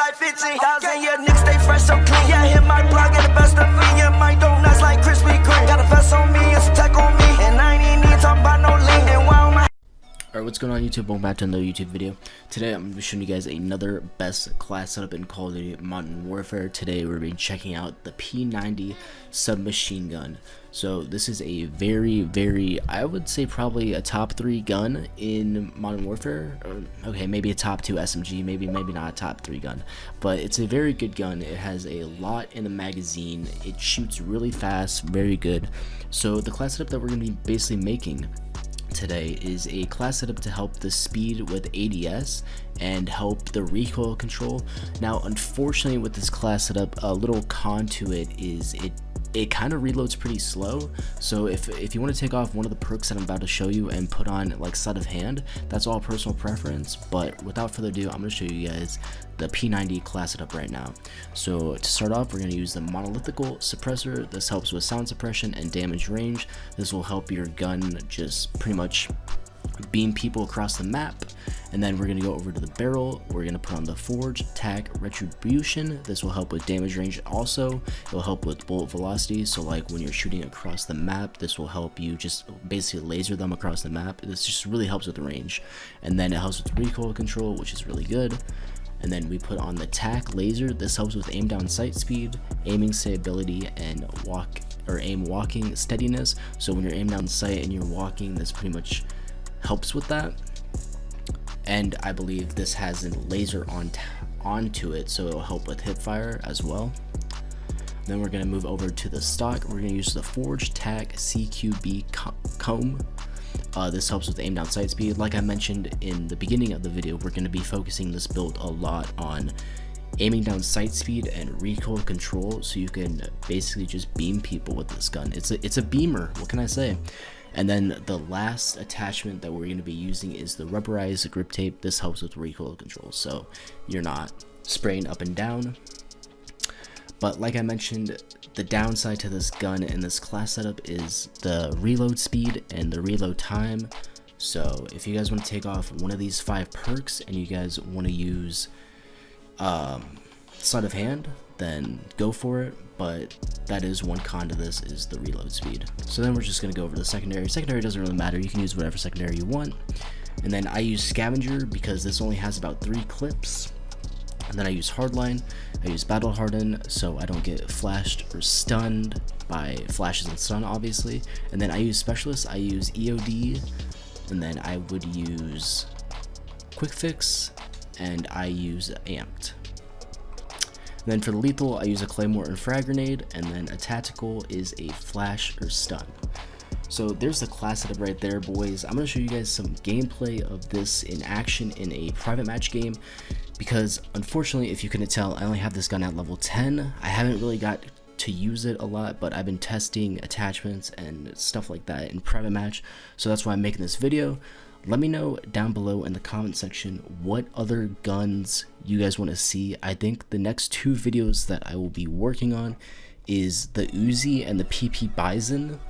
like 15,000. Yeah, niggas stay fresh, so clean. Yeah, hit my block, get the best of me. Yeah, my donuts like Krispy Kreme. Got a vest on me, it's a tech on me. And I ain't even need to talk about no lean. And why on my Alright, what's going on YouTube? Welcome back to another YouTube video. Today I'm going to be showing you guys another best class setup in Call of Duty Modern Warfare. Today we're going to be checking out the P90 submachine gun. So this is a very, I would say probably a top 3 gun in Modern Warfare. Okay, maybe a top 2 SMG, maybe not a top 3 gun. But it's a very good gun. It has a lot in the magazine. It shoots really fast, very good. So the class setup that we're going to be basically making today is a class setup to help the speed with ADS and help the recoil control. Now unfortunately with this class setup, a little con to it is it kind of reloads pretty slow. So if you want to take off one of the perks that I'm about to show you and put on like sleight of hand, that's all personal preference. But without further ado, I'm going to show you guys the P90 class setup right now. So to start off, we're going to use the monolithical suppressor. This helps with sound suppression and damage range. This will help your gun just pretty much beam people across the map. And then we're going to go over to the barrel. We're going to put on the forge tac retribution. This will help with damage range. Also it will help with bullet velocity, so like when you're shooting across the map, this will help you just basically laser them across the map. This just really helps with the range. And then it helps with recoil control, which is really good. And then we put on the tac laser. This helps with aim down sight speed, aiming stability, and aim walking steadiness. So when you're aim down sight and you're walking, this pretty much helps with that. And I believe this has a laser onto it, so it'll help with hip fire as well. Then we're going to move over to the stock. We're going to use the forge tac CQB comb. This helps with aim down sight speed. Like I mentioned in the beginning of the video, we're going to be focusing this build a lot on aiming down sight speed and recoil control, so you can basically just beam people with this gun. It's a beamer, what can I say? And then the last attachment that we're going to be using is the rubberized grip tape. This helps with recoil control, so you're not spraying up and down. But like I mentioned, the downside to this gun and this class setup is the reload speed and the reload time. So if you guys want to take off one of these 5 perks and you guys want to use sleight of hand, then go for it. But that is one con to this, is the reload speed. So then we're just going to go over the secondary. Secondary doesn't really matter, you can use whatever secondary you want. And then I use scavenger because this only has about 3 clips. And then I use hardline, I use battle harden so I don't get flashed or stunned by flashes and stun obviously. And then I use specialist, I use EOD, and then I would use quick fix, and I use amped. And then for the lethal, I use a claymore and frag grenade, and then a tactical is a flash or stun. So there's the class setup right there, boys. I'm going to show you guys some gameplay of this in action in a private match game, because unfortunately, if you couldn't tell, I only have this gun at level 10. I haven't really got to use it a lot, but I've been testing attachments and stuff like that in private match, so that's why I'm making this video. Let me know down below in the comment section what other guns you guys want to see. I think the next 2 videos that I will be working on is the Uzi and the PP Bison.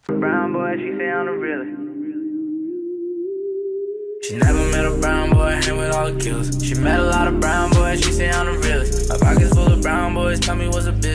Brown boy, she say I'm the realest. She never met a brown boy, hang with all the killers. She met a lot of brown boys, she say I'm the realest. My pockets full of brown boys, tell me what's a bill.